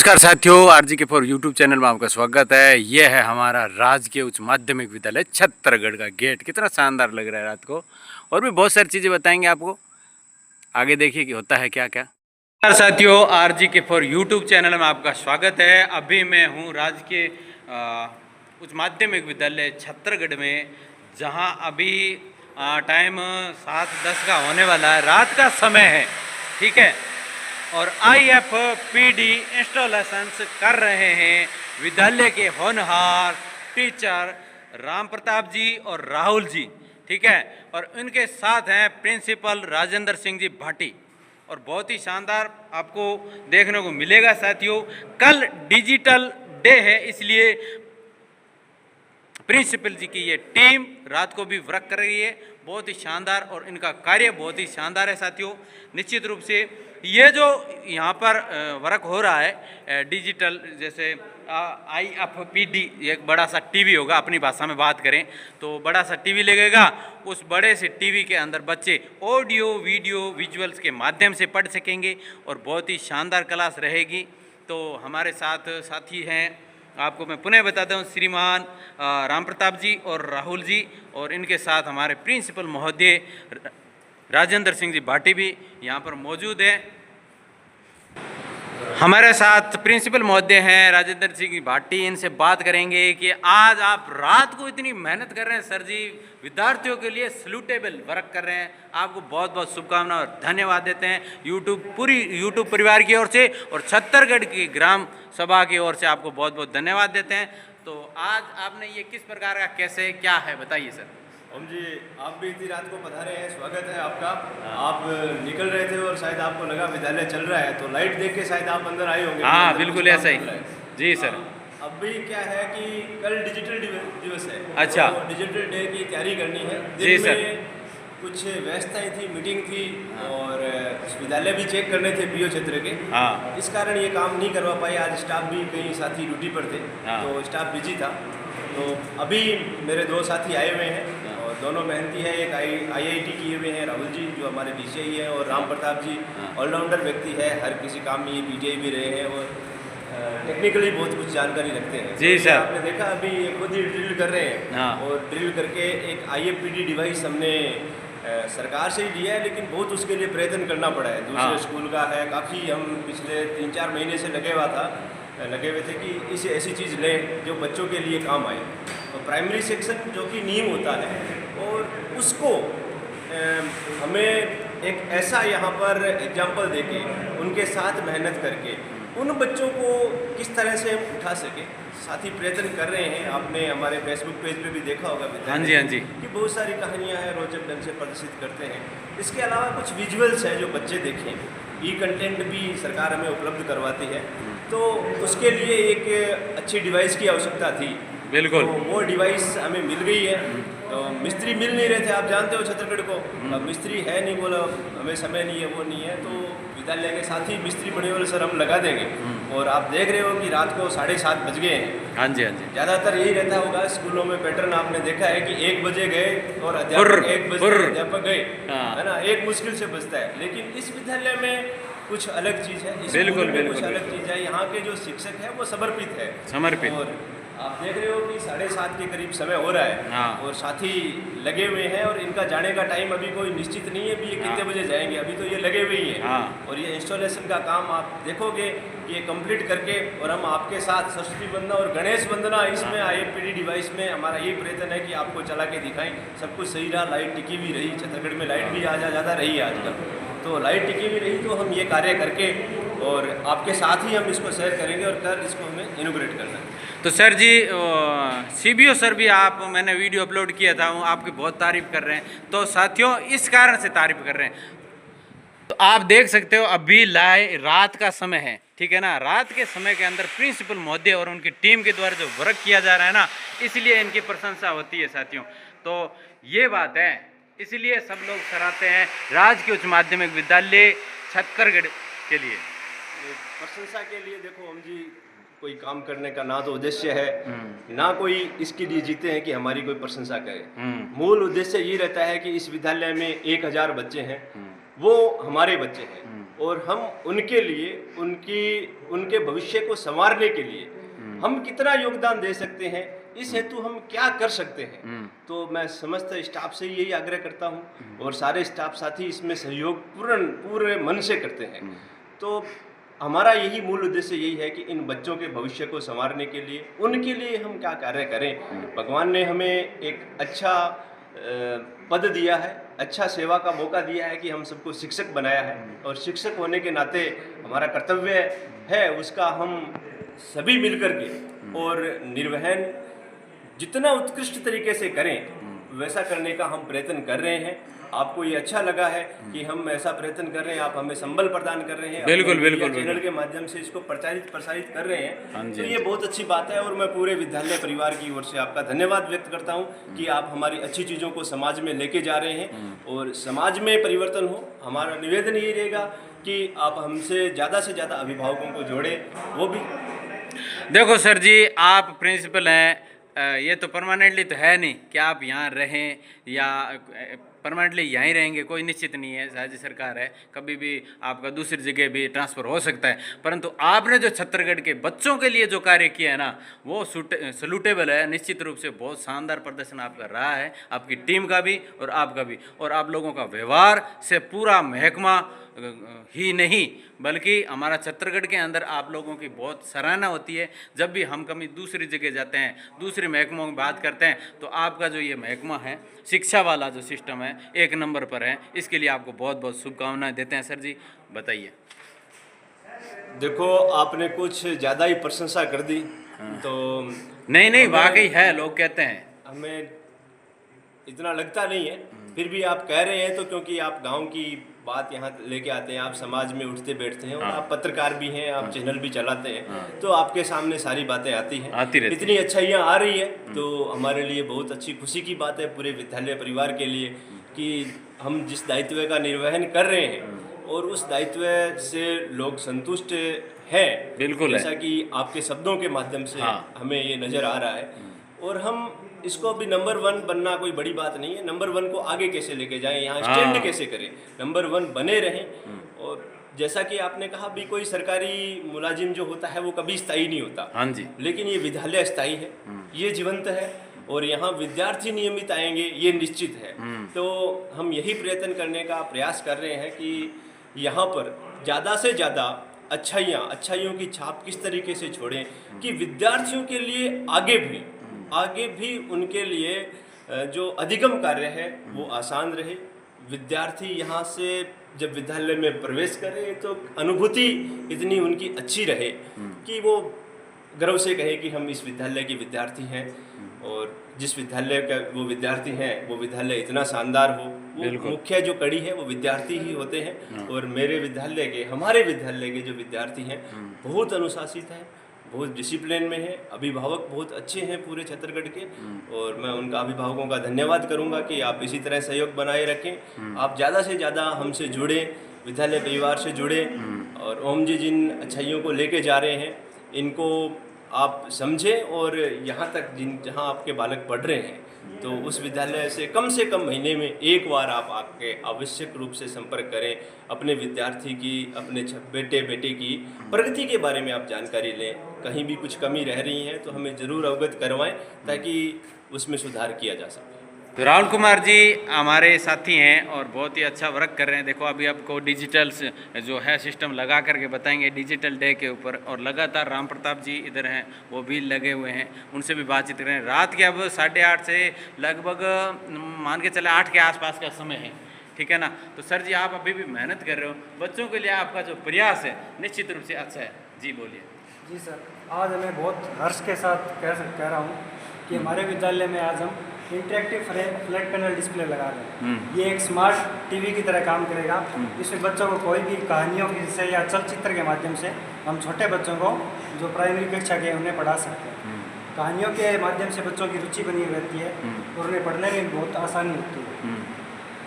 नमस्कार साथियों, आरजी के फॉर यूट्यूब चैनल में आपका स्वागत है। यह है हमारा राजकीय उच्च माध्यमिक विद्यालय छत्तरगढ़ का गेट। कितना शानदार लग रहा है रात को। और भी बहुत सारी चीज़ें बताएंगे आपको, आगे देखिए कि होता है क्या क्या। नमस्कार साथियों, आरजी के फॉर यूट्यूब चैनल में आपका स्वागत है। अभी मैं हूँ राजकीय उच्च माध्यमिक विद्यालय छत्तरगढ़ में, जहाँ अभी टाइम 7:10 का होने वाला है, रात का समय है, ठीक है। और IFPD इंस्टॉलेशंस कर रहे हैं विद्यालय के होनहार टीचर राम प्रताप जी और राहुल जी, ठीक है। और उनके साथ हैं प्रिंसिपल राजेंद्र सिंह जी भाटी। और बहुत ही शानदार आपको देखने को मिलेगा साथियों। कल डिजिटल डे है, इसलिए प्रिंसिपल जी की ये टीम रात को भी वर्क कर रही है। बहुत ही शानदार और इनका कार्य बहुत ही शानदार है साथियों। निश्चित रूप से ये जो यहाँ पर वर्क हो रहा है डिजिटल, जैसे IFPD, एक बड़ा सा टीवी होगा, अपनी भाषा में बात करें तो बड़ा सा टीवी लगेगा। उस बड़े से टीवी के अंदर बच्चे ऑडियो वीडियो विजुअल्स के माध्यम से पढ़ सकेंगे और बहुत ही शानदार क्लास रहेगी। तो हमारे साथ साथी हैं, आपको मैं पुनः बताता हूँ, श्रीमान राम प्रताप जी और राहुल जी, और इनके साथ हमारे प्रिंसिपल महोदय राजेंद्र सिंह जी भाटी भी यहाँ पर मौजूद हैं। हमारे साथ प्रिंसिपल महोदय हैं राजेंद्र सिंह भाटी। इनसे बात करेंगे कि आज आप रात को इतनी मेहनत कर रहे हैं सर जी, विद्यार्थियों के लिए सल्यूटेबल वर्क कर रहे हैं। आपको बहुत बहुत शुभकामनाएं और धन्यवाद देते हैं पूरी यूट्यूब परिवार की ओर से, और छत्तरगढ़ की ग्राम सभा की ओर से आपको बहुत बहुत धन्यवाद देते हैं। तो आज आपने ये किस प्रकार का, कैसे क्या है, बताइए सर। हम जी, आप भी इतनी रात को पधारे हैं, स्वागत है आपका। आप निकल रहे थे और शायद आपको लगा विद्यालय चल रहा है, तो लाइट देख के शायद आप अंदर आए होंगे। हाँ बिल्कुल ऐसा ही जी सर। अब भी क्या है कि कल डिजिटल दिवस है। अच्छा, तो डिजिटल डे की तैयारी करनी है। जी सर। कुछ व्यवस्थाएं थी, मीटिंग थी, और विद्यालय भी चेक करने थे पीओ क्षेत्र के। हाँ, इस कारण ये काम नहीं करवा पाए। आज स्टाफ भी कई साथी ड्यूटी पर थे, तो स्टाफ बिजी था। तो अभी मेरे दो साथी आए हुए हैं और दोनों मेहनती हैं। एक IIT किए हुए हैं राहुल जी, जो हमारे DCI हैं, और राम प्रताप जी ऑलराउंडर व्यक्ति है, हर किसी काम में ये PTI भी रहे हैं और टेक्निकली बहुत कुछ जानकारी रखते हैं। जी तो सर। आपने देखा अभी खुद ही ड्रिल कर रहे हैं, और ड्रिल करके एक IFPD डिवाइस हमने सरकार से ही लिया है, लेकिन बहुत उसके लिए प्रयत्न करना पड़ा है। दूसरे स्कूल का है, काफ़ी हम पिछले 3-4 महीने से लगे हुए थे कि इसे ऐसी चीज़ लें जो बच्चों के लिए काम आए। तो प्राइमरी सेक्शन जो कि नींव होता है, और उसको हमें एक ऐसा यहाँ पर एग्जाम्पल देके, उनके साथ मेहनत करके उन बच्चों को किस तरह से हम उठा सके, साथ ही प्रयत्न कर रहे हैं। आपने हमारे फेसबुक पेज पे भी देखा होगा हाँ जी, हाँ जी, कि बहुत सारी कहानियाँ हैं, रोचक ढंग से प्रदर्शित करते हैं। इसके अलावा कुछ विजुअल्स हैं जो बच्चे देखें। कंटेंट भी सरकार हमें उपलब्ध करवाती है, तो उसके लिए एक अच्छी डिवाइस की आवश्यकता थी। बिल्कुल। तो वो डिवाइस हमें मिल गई है। तो मिस्त्री मिल नहीं रहे थे, आप जानते हो छत्तीसगढ़ को, अब मिस्त्री है नहीं, बोला हमें समय नहीं है, वो नहीं है। तो विद्यालय के साथ ही मिस्त्री बने वाले सर हम लगा देंगे। और आप देख रहे हो कि रात को 7:30 बज गए हैं। हाँ जी, हाँ जी। ज़्यादातर यही रहता होगा स्कूलों में, पैटर्न आपने देखा है कि 1 बजे गए और अध्यापक 1 बजे अध्यापक गए, है ना, एक मुश्किल से बचता है। लेकिन इस विद्यालय में कुछ अलग चीज़ है, इस बिल्कुल में बिल्कुल कुछ अलग चीज़ है। यहाँ के जो शिक्षक है वो समर्पित है, समर्पित। और आप देख रहे हो कि 7:30 के करीब समय हो रहा है, और साथी लगे हुए हैं। और इनका जाने का टाइम अभी कोई निश्चित नहीं है, भी ये कितने बजे जाएंगे, अभी तो ये लगे हुए ही हैं। और ये इंस्टॉलेशन का काम आप देखोगे कि ये कंप्लीट करके, और हम आपके साथ सरस्वती वंदना और गणेश वंदना, इसमें IFPD डिवाइस में हमारा यही प्रयत्न है कि आपको चला के दिखाएं। सब कुछ सही रहा, लाइट टिकी भी रही, छत्तीसगढ़ में लाइट भी आज ज़्यादा रही है आजकल, तो लाइट टिकी भी रही। तो हम ये कार्य करके और आपके साथ ही हम इसको शेयर करेंगे, और कल इसको हमें इनोग्रेट करना है। तो सर जी, CBO सर भी, मैंने वीडियो अपलोड किया था, वो आपकी बहुत तारीफ़ कर रहे हैं। तो साथियों इस कारण से तारीफ़ कर रहे हैं, तो आप देख सकते हो अभी रात का समय है, ठीक है ना। रात के समय के अंदर प्रिंसिपल महोदय और उनकी टीम के द्वारा जो वर्क किया जा रहा है ना, इसलिए इनकी प्रशंसा होती है साथियों। तो ये बात है, इसलिए सब लोग सराहते हैं राजकीय उच्च माध्यमिक विद्यालय छत्तरगढ़ के लिए। प्रशंसा के लिए देखो हम जी, कोई काम करने का ना तो उद्देश्य है, ना कोई इसके लिए जीते हैं कि हमारी कोई प्रशंसा करे। मूल उद्देश्य ये रहता है कि इस विद्यालय में 1000 बच्चे हैं, वो हमारे बच्चे हैं, और हम उनके लिए उनके भविष्य को संवारने के लिए हम कितना योगदान दे सकते हैं, इस हेतु हम क्या कर सकते हैं। तो मैं समस्त स्टाफ से यही आग्रह करता हूँ और सारे स्टाफ साथी इसमें सहयोग पूरे मन से करते हैं। तो हमारा यही मूल उद्देश्य यही है कि इन बच्चों के भविष्य को संवारने के लिए उनके लिए हम क्या कार्य करें। भगवान ने हमें एक अच्छा पद दिया है, अच्छा सेवा का मौका दिया है कि हम सबको शिक्षक बनाया है, और शिक्षक होने के नाते हमारा कर्तव्य है उसका हम सभी मिलकर के और निर्वहन जितना उत्कृष्ट तरीके से करें वैसा करने का हम प्रयत्न कर रहे हैं। आपको ये अच्छा लगा है कि हम ऐसा प्रयत्न कर रहे हैं, आप हमें संबल प्रदान कर रहे हैं, बिल्कुल बिल्कुल चैनल के माध्यम से इसको प्रसारित कर रहे हैं। तो ये बहुत अच्छी बात है और मैं पूरे विद्यालय परिवार की ओर से आपका धन्यवाद व्यक्त करता हूँ कि आप हमारी अच्छी चीज़ों को समाज में लेके जा रहे हैं और समाज में परिवर्तन हो। हमारा निवेदन यही रहेगा कि आप हमसे ज़्यादा अभिभावकों को जोड़ें। वो भी देखो सर जी, आप प्रिंसिपल हैं, ये तो परमानेंटली तो है नहीं कि आप यहाँ रहें या परमानेंटली यहीं रहेंगे, कोई निश्चित नहीं है। राज्य सरकार है, कभी भी आपका दूसरी जगह भी ट्रांसफ़र हो सकता है। परंतु आपने जो छत्तीसगढ़ के बच्चों के लिए जो कार्य किया है ना, वो सल्यूटेबल है। निश्चित रूप से बहुत शानदार प्रदर्शन आपका रहा है, आपकी टीम का भी और आपका भी। और आप लोगों का व्यवहार से पूरा महकमा ही नहीं बल्कि हमारा छत्तीसगढ़ के अंदर आप लोगों की बहुत सराहना होती है। जब भी हम कभी दूसरी जगह जाते हैं, दूसरे महकमों की बात करते हैं, तो आपका जो ये महकमा है, शिक्षा वाला जो सिस्टम है, 1 नंबर पर है। इसके लिए आपको बहुत बहुत शुभकामनाएं देते हैं। सर जी बताइए। देखो, आपने कुछ ज़्यादा ही प्रशंसा कर दी। तो नहीं वाकई है, लोग कहते हैं। हमें इतना लगता नहीं है, फिर भी आप कह रहे हैं तो क्योंकि आप गांव की बात यहाँ लेके आते हैं, आप समाज में उठते बैठते हैं और आप पत्रकार भी हैं, आप चैनल भी चलाते हैं, तो आपके सामने सारी बातें आती हैं, इतनी अच्छाइयाँ आ रही है तो हमारे लिए बहुत अच्छी खुशी की बात है पूरे विद्यालय परिवार के लिए कि हम जिस दायित्व का निर्वहन कर रहे हैं और उस दायित्व से लोग संतुष्ट हैं। बिल्कुल, जैसा कि आपके शब्दों के माध्यम से हमें ये नज़र आ रहा है। और हम इसको अभी नंबर 1 बनना कोई बड़ी बात नहीं है, नंबर 1 को आगे कैसे लेके जाएं, यहाँ स्टैंड कैसे करें, नंबर 1 बने रहें। और जैसा कि आपने कहा भी, कोई सरकारी मुलाजिम जो होता है वो कभी स्थायी नहीं होता। हाँ जी। लेकिन ये विद्यालय स्थायी है, ये जीवंत है और यहाँ विद्यार्थी नियमित आएंगे, ये निश्चित है। तो हम यही प्रयत्न करने का प्रयास कर रहे हैं कि यहाँ पर ज़्यादा से ज़्यादा अच्छाइयों की छाप किस तरीके से छोड़ें कि विद्यार्थियों के लिए आगे भी उनके लिए जो अधिगम कार्य है वो आसान रहे। विद्यार्थी यहाँ से जब विद्यालय में प्रवेश करे तो अनुभूति इतनी उनकी अच्छी रहे कि वो गर्व से कहे कि हम इस विद्यालय के विद्यार्थी हैं, और जिस विद्यालय का वो विद्यार्थी हैं वो विद्यालय इतना शानदार हो। वो मुख्य जो कड़ी है वो विद्यार्थी ही होते हैं। और हमारे विद्यालय के जो विद्यार्थी हैं बहुत अनुशासित हैं, बहुत डिसिप्लिन में है, अभिभावक बहुत अच्छे हैं पूरे छत्तीसगढ़ के, और मैं उनका अभिभावकों का धन्यवाद करूंगा कि आप इसी तरह सहयोग बनाए रखें। आप ज़्यादा से ज़्यादा हमसे जुड़े, विद्यालय परिवार से जुड़े, और ओम जी जिन अच्छाइयों को लेके जा रहे हैं इनको आप समझें, और यहाँ तक जहाँ आपके बालक पढ़ रहे हैं तो उस विद्यालय से कम महीने में एक बार आप आके आवश्यक रूप से संपर्क करें। अपने विद्यार्थी की, अपने बेटे की प्रगति के बारे में आप जानकारी लें। कहीं भी कुछ कमी रह रही है तो हमें ज़रूर अवगत करवाएं ताकि उसमें सुधार किया जा सके। तो राहुल कुमार जी हमारे साथी हैं और बहुत ही अच्छा वर्क कर रहे हैं। देखो अभी आपको डिजिटल जो है सिस्टम लगा करके बताएंगे डिजिटल डे के ऊपर, और लगातार राम प्रताप जी इधर हैं, वो भी लगे हुए हैं, उनसे भी बातचीत करें। रात के अब 8:30 से लगभग मान के चले 8 के आसपास का समय है, ठीक है ना। तो सर जी आप अभी भी मेहनत कर रहे हो, बच्चों के लिए आपका जो प्रयास है निश्चित रूप से अच्छा है। जी बोलिए। जी सर, आज मैं बहुत हर्ष के साथ कह रहा हूँ कि हमारे विद्यालय में आज हम इंटरेक्टिव फ्लैट पैनल डिस्प्ले लगा रहे हैं। ये एक स्मार्ट टीवी की तरह काम करेगा। इसमें बच्चों को कोई भी कहानियों से या चलचित्र के माध्यम से हम छोटे बच्चों को जो प्राइमरी कक्षा के उन्हें पढ़ा सकते हैं। कहानियों के माध्यम से बच्चों की रुचि बनी रहती है और उन्हें पढ़ने में बहुत आसानी होती है।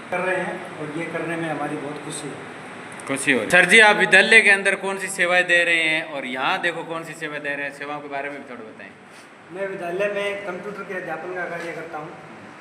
कर रहे हैं और ये करने में हमारी बहुत खुशी हो। सर जी आप विद्यालय के अंदर कौन सी सेवाएं दे रहे हैं और यहाँ देखो कौन सी सेवाएं दे रहे हैं, सेवाओं के बारे में भी थोड़ा बताएं। मैं विद्यालय में कंप्यूटर के अध्यापन का कार्य करता हूँ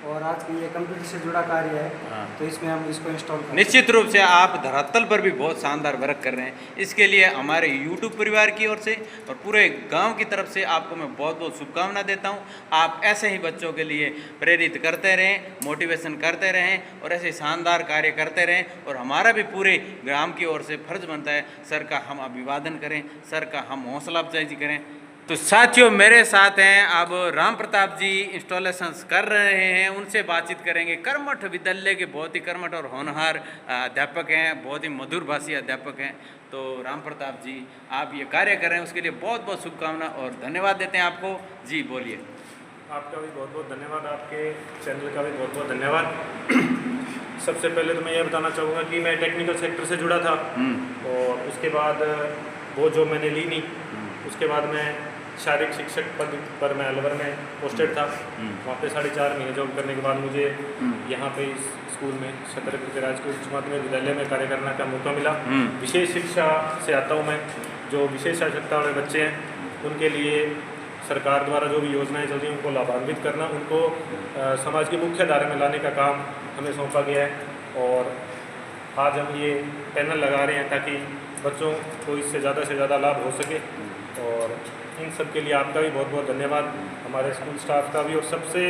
और आज की ये कंप्यूटर से जुड़ा कार्य है, हाँ। तो इसमें हम इसको इंस्टॉल करें। निश्चित रूप से आप धरातल पर भी बहुत शानदार वर्क कर रहे हैं। इसके लिए हमारे यूट्यूब परिवार की ओर से और पूरे गांव की तरफ से आपको मैं बहुत बहुत शुभकामना देता हूं। आप ऐसे ही बच्चों के लिए प्रेरित करते रहें, मोटिवेशन करते रहें और ऐसे शानदार कार्य करते रहें। और हमारा भी पूरे ग्राम की ओर से फर्ज बनता है सर का हम अभिवादन करें, सर का हम हौसला अफजाई करें। तो साथियों मेरे साथ हैं अब राम प्रताप जी इंस्टॉलेशंस कर रहे हैं, उनसे बातचीत करेंगे। कर्मठ विद्यालय के बहुत ही कर्मठ और होनहार अध्यापक हैं, बहुत ही मधुर भाषी अध्यापक हैं। तो राम प्रताप जी आप ये कार्य कर रहे हैं उसके लिए बहुत बहुत शुभकामना और धन्यवाद देते हैं आपको। जी बोलिए। आपका भी बहुत बहुत धन्यवाद, आपके चैनल का भी बहुत बहुत धन्यवाद। सबसे पहले तो मैं ये बताना चाहूँगा कि मैं टेक्निकल सेक्टर से जुड़ा था और उसके बाद वो जो मैंने ली नहीं, उसके बाद मैं शारीरिक शिक्षक पद पर मैं अलवर में पोस्टेड था। वहाँ पे 4.5 महीने जॉब करने के बाद मुझे यहाँ पे इस स्कूल में छत्रपति राजकीय उच्च माध्यमिक विद्यालय में कार्य करने का मौका मिला। विशेष शिक्षा से आता हूँ मैं। जो विशेष आवश्यकता वाले बच्चे हैं उनके लिए सरकार द्वारा जो भी योजनाएं चल रही हैं उनको लाभान्वित करना, उनको समाज की मुख्य धारा में लाने का काम हमें सौंपा गया है। और आज हम ये पैनल लगा रहे हैं ताकि बच्चों को इससे ज़्यादा लाभ हो सके। और इन सब के लिए आपका भी बहुत बहुत धन्यवाद, हमारे स्कूल स्टाफ का भी। और सबसे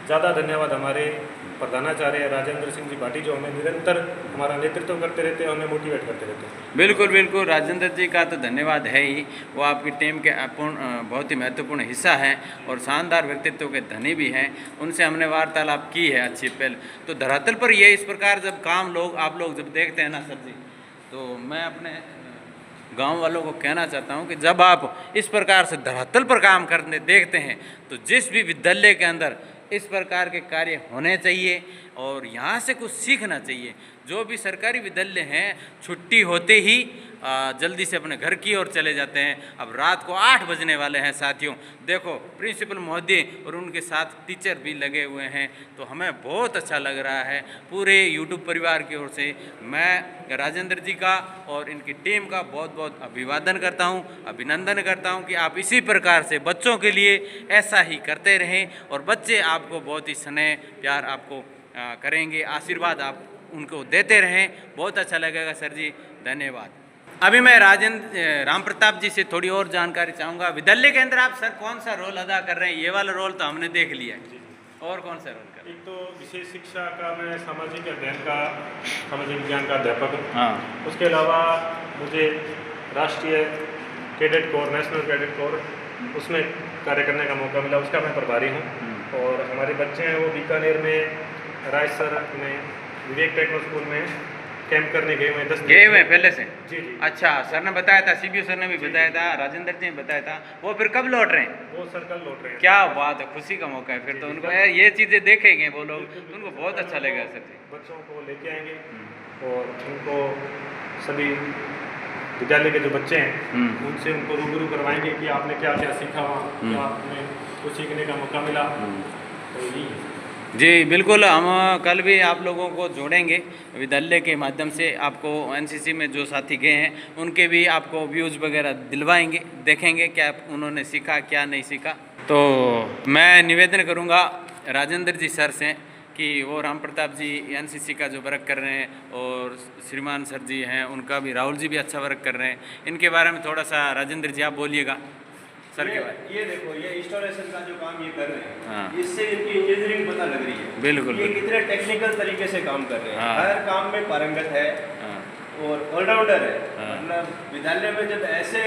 ज़्यादा धन्यवाद हमारे प्रधानाचार्य राजेंद्र सिंह जी भाटी, जो हमें निरंतर हमारा नेतृत्व करते रहते हैं, हमें मोटिवेट करते रहते हैं। बिल्कुल बिल्कुल, राजेंद्र जी का तो धन्यवाद है ही। वो आपकी टीम के बहुत ही महत्वपूर्ण हिस्सा हैं और शानदार व्यक्तित्व के धनी भी हैं। उनसे हमने वार्तालाप की है अच्छी पहल। तो धरातल पर ये इस प्रकार जब काम आप लोग जब देखते हैं ना सर जी, तो मैं अपने गांव वालों को कहना चाहता हूं कि जब आप इस प्रकार से धरातल पर काम करने देखते हैं तो जिस भी विद्यालय के अंदर इस प्रकार के कार्य होने चाहिए और यहाँ से कुछ सीखना चाहिए। जो भी सरकारी विद्यालय हैं छुट्टी होते ही जल्दी से अपने घर की ओर चले जाते हैं। अब रात को 8 बजने वाले हैं साथियों, देखो प्रिंसिपल महोदय और उनके साथ टीचर भी लगे हुए हैं। तो हमें बहुत अच्छा लग रहा है। पूरे यूट्यूब परिवार की ओर से मैं राजेंद्र जी का और इनकी टीम का बहुत बहुत अभिवादन करता हूं, अभिनंदन करता हूं कि आप इसी प्रकार से बच्चों के लिए ऐसा ही करते रहें और बच्चे आपको बहुत ही स्नेह प्यार आपको करेंगे, आशीर्वाद आप उनको देते रहें। बहुत अच्छा लगेगा सर जी, धन्यवाद। अभी मैं राम प्रताप जी से थोड़ी और जानकारी चाहूँगा। विद्यालय के अंदर आप सर कौन सा रोल अदा कर रहे हैं? ये वाला रोल तो हमने देख लिया है, और कौन सा रोल कर रहे हैं? एक तो विशेष शिक्षा का मैं सामाजिक विज्ञान का अध्यापक हूँ। हाँ। उसके अलावा मुझे राष्ट्रीय cadet corps, national cadet corps, उसमें कार्य करने का मौका मिला, उसका मैं प्रभारी हूँ। और हमारे बच्चे हैं वो बीकानेर में राज सर में विवेक टेक्नो स्कूल में कैंप करने गए हुए 10 गए हुए पहले से? जी जी। अच्छा, सर ने बताया था, सीबीओ सर ने भी बताया था, राजेंद्र जी ने बताया था। वो फिर कब लौट रहे हैं? वो सर कल लौट रहे हैं। क्या बात है, खुशी का मौका है फिर तो उनको ये चीज़ें देखेंगे वो लोग तो उनको बहुत अच्छा लगेगा सर जी। बच्चों को लेके आएंगे और उनको सभी विद्यालय के जो बच्चे हैं उनसे उनको रूबरू करवाएंगे कि आपने क्या क्या सीखा वहाँ, क्या आपने कुछ सीखने का मौका मिला। तो यही है। जी बिल्कुल, हम कल भी आप लोगों को जोड़ेंगे विद्यालय के माध्यम से। आपको एनसीसी में जो साथी गए हैं उनके भी आपको व्यूज़ वगैरह दिलवाएंगे, देखेंगे क्या उन्होंने सीखा क्या नहीं सीखा। तो मैं निवेदन करूंगा राजेंद्र जी सर से कि वो राम प्रताप जी एनसीसी का जो वर्क कर रहे हैं और श्रीमान सर जी हैं उनका भी, राहुल जी भी अच्छा वर्क कर रहे हैं। इनके बारे में थोड़ा सा राजेंद्र जी आप बोलिएगा सर के बारे। ये देखो, ये इंस्टॉलेशन का जो काम ये कर रहे हैं, हाँ। इससे इनकी इंजीनियरिंग पता लग रही है। बिल्कुल ये कितने टेक्निकल तरीके से काम कर रहे हैं। हाँ। हर काम में पारंगत है और ऑलराउंडर है। हाँ। मतलब विद्यालय में जब ऐसे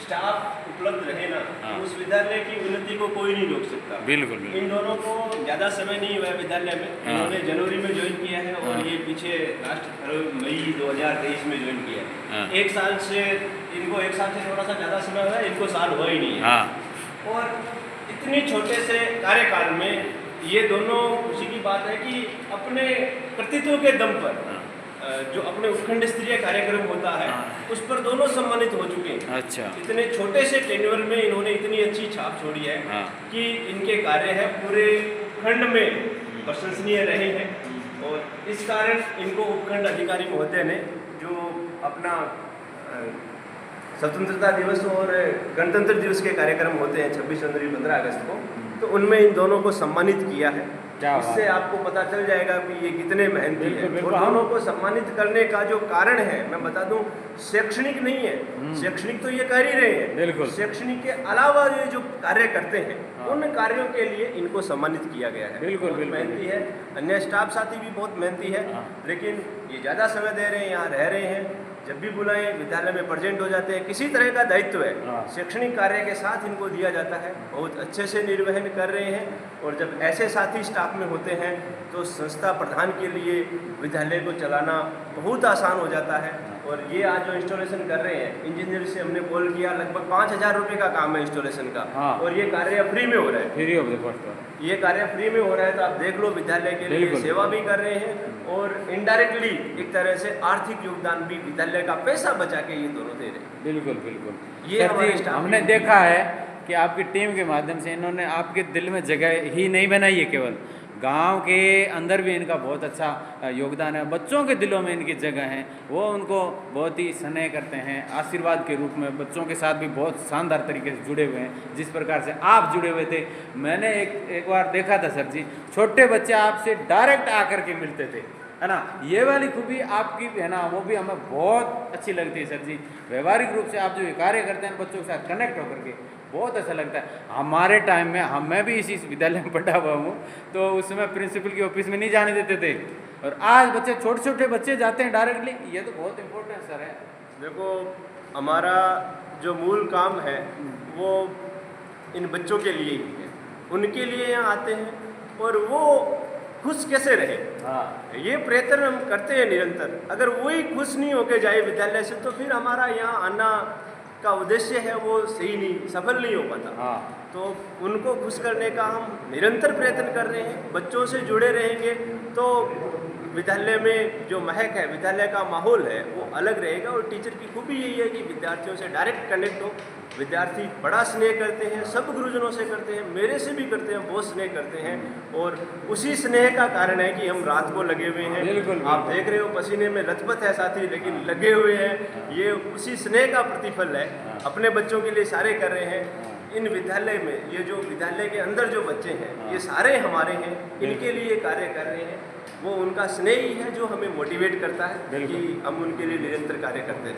स्टाफ उपलब्ध रहे ना, हाँ। तो उस विद्यालय की उन्नति को कोई नहीं रोक सकता। बिल्कुल बिल्कुल। इन दोनों को ज़्यादा समय नहीं हुआ है विद्यालय में। हाँ। इन्होंने जनवरी में ज्वाइन किया है और हाँ। ये पीछे लास्ट मई 2023 में ज्वाइन किया है। हाँ। 1 साल से इनको 1 साल से थोड़ा सा ज़्यादा समय हुआ है, इनको साल हुआ ही नहीं है। हाँ। और इतने छोटे से कार्यकाल में ये दोनों खुशी की बात है कि अपने कृतित्व के दम पर जो अपने उपखंड स्तरीय कार्यक्रम होता है उस पर दोनों सम्मानित हो चुके हैं। अच्छा। इतने छोटे से टेन्योर में इन्होंने इतनी अच्छी छाप छोड़ी है कि इनके कार्य है पूरे उपखंड में प्रशंसनीय रहे हैं। और इस कारण इनको उपखंड अधिकारी महोदय ने जो अपना स्वतंत्रता दिवस और गणतंत्र दिवस के कार्यक्रम होते हैं 26 जनवरी 15 अगस्त को, तो उनमें इन दोनों को सम्मानित किया है। क्या बात इससे आपको पता चल जाएगा कि ये कितने मेहनती बिल्कुल, है। बिल्कुल, और हम- दोनों को सम्मानित करने का जो कारण है, मैं बता दूं, शैक्षणिक नहीं है। शैक्षणिक तो ये कर ही रहे हैं, बिल्कुल। शैक्षणिक के अलावा ये जो कार्य करते हैं, हाँ। उन कार्यों के लिए इनको सम्मानित किया गया है। बिल्कुल, बहुत बिल्कुल। मेहनती है। अन्य स्टाफ साथी भी बहुत मेहनती है, हाँ। लेकिन ये ज़्यादा समय दे रहे हैं, यहाँ रह रहे हैं, जब भी बुलाएं विद्यालय में प्रेजेंट हो जाते हैं। किसी तरह का दायित्व है हाँ। शैक्षणिक कार्य के साथ इनको दिया जाता है, बहुत अच्छे से निर्वहन कर रहे हैं। और जब ऐसे साथी स्टाफ में होते हैं तो संस्था प्रधान के लिए विद्यालय को चलाना बहुत आसान हो जाता है। और ये आज जो इंस्टॉलेशन कर रहे हैं, इंजीनियर से हमने कॉल किया, लगभग 5,000 रुपये का काम है इंस्टॉलेशन का। हाँ। और ये कार्य फ्री में हो रहा है। Free of the cost. ये कार्य फ्री में हो रहा है, तो आप देख लो, विद्यालय के लिए बिल्कुल। सेवा भी कर रहे हैं और इनडायरेक्टली एक तरह से आर्थिक योगदान भी, विद्यालय का पैसा बचा के ये दोनों दे रहे हैं। बिल्कुल बिल्कुल। ये सर हमारे जी, स्टाफ हमने की- देखा है कि आपकी टीम के माध्यम से इन्होंने आपके दिल में जगह ही नहीं बनाई है, केवल गांव के अंदर भी इनका बहुत अच्छा योगदान है। बच्चों के दिलों में इनकी जगह है, वो उनको बहुत ही स्नेह करते हैं, आशीर्वाद के रूप में बच्चों के साथ भी बहुत शानदार तरीके से जुड़े हुए हैं, जिस प्रकार से आप जुड़े हुए थे। मैंने एक बार देखा था सर जी, छोटे बच्चे आपसे डायरेक्ट आकर के मिलते थे, है ना। ये वाली खूबी आपकी है ना, वो भी हमें बहुत अच्छी लगती है सर जी। व्यवहारिक रूप से आप जो ये कार्य करते हैं बच्चों के साथ कनेक्ट होकर के, बहुत अच्छा लगता है। हमारे टाइम में मैं भी इसी विद्यालय में पढ़ा हुआ हूँ, तो उस समय प्रिंसिपल की ऑफिस में नहीं जाने देते थे, और आज बच्चे, छोटे छोटे बच्चे जाते हैं डायरेक्टली। ये तो बहुत इम्पोर्टेंट सर है। देखो, हमारा जो मूल काम है वो इन बच्चों के लिए ही है, उनके लिए यहाँ आते हैं, और वो खुश कैसे रहे, हाँ, ये प्रयत्न हम करते हैं निरंतर। अगर वही खुश नहीं होके जाए विद्यालय से, तो फिर हमारा यहाँ आना का उद्देश्य है वो सही नहीं, सफल नहीं हो पाता। हाँ, तो उनको खुश करने का हम निरंतर प्रयत्न कर रहे हैं। बच्चों से जुड़े रहेंगे तो विद्यालय में जो महक है, विद्यालय का माहौल है, वो अलग रहेगा। और टीचर की खूबी यही है कि विद्यार्थियों से डायरेक्ट कनेक्ट हो। विद्यार्थी बड़ा स्नेह करते हैं, सब गुरुजनों से करते हैं, मेरे से भी करते हैं, बहुत स्नेह करते हैं। और उसी स्नेह का कारण है कि हम रात को लगे हुए हैं। बिल्कुल, आप देख रहे हो, पसीने में लथपथ है साथी, लेकिन लगे हुए हैं। ये उसी स्नेह का प्रतिफल है। अपने बच्चों के लिए सारे कर रहे हैं। इन विद्यालय में ये जो विद्यालय के अंदर जो बच्चे हैं, ये सारे हमारे हैं, इनके लिए कार्य कर रहे हैं। वो उनका स्नेह ही है जो हमें मोटिवेट करता है कि हम उनके लिए निरंतर कार्य करते हैं।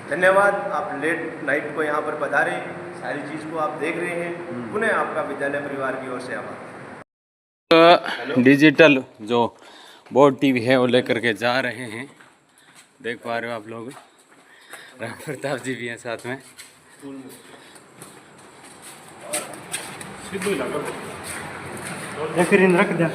धन्यवाद, आप लेट नाइट को यहाँ पर पधारे, सारी चीज़ को आप देख रहे हैं। पुनः आपका विद्यालय परिवार की ओर से आभार। डिजिटल जो बोर्ड टीवी है वो लेकर के जा रहे हैं, देख पा रहे हो आप लोग। राम प्रताप जी भी हैं साथ में। या फिर इन रख दिया।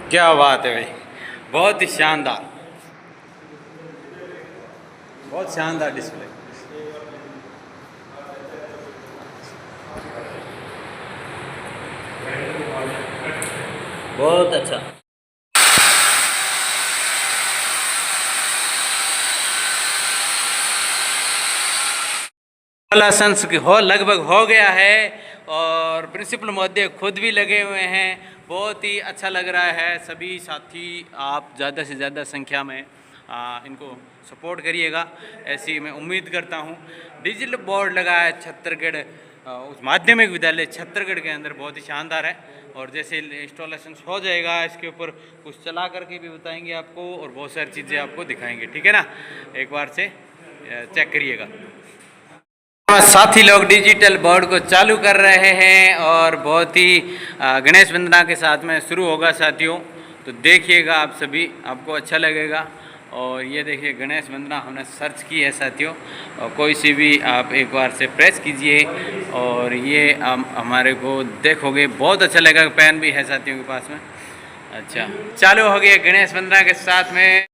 क्या बात है भाई, बहुत ही शानदार, बहुत शानदार डिस्प्ले। बहुत अच्छा। लेसन्स हो लगभग हो गया है, और प्रिंसिपल महोदय खुद भी लगे हुए हैं। बहुत ही अच्छा लग रहा है। सभी साथी आप ज़्यादा से ज़्यादा संख्या में इनको सपोर्ट करिएगा, ऐसी मैं उम्मीद करता हूँ। डिजिटल बोर्ड लगा है छत्तरगढ़ उस माध्यमिक विद्यालय छत्तरगढ़ के अंदर, बहुत ही शानदार है। और जैसे इंस्टॉलेशन हो जाएगा, इसके ऊपर कुछ चला करके भी बताएंगे आपको, और बहुत सारी चीज़ें आपको दिखाएंगे, ठीक है ना। एक बार से चेक करिएगा। साथी लोग डिजिटल बोर्ड को चालू कर रहे हैं, और बहुत ही गणेश वंदना के साथ में शुरू होगा साथियों। तो देखिएगा आप सभी, आपको अच्छा लगेगा। और ये देखिए गणेश वंदना हमने सर्च की है साथियों, और कोई सी भी आप एक बार से प्रेस कीजिए, और ये हमारे को देखोगे बहुत अच्छा लगेगा। पेन भी है साथियों के पास में। अच्छा, चालू हो गया गणेश वंदना के साथ में।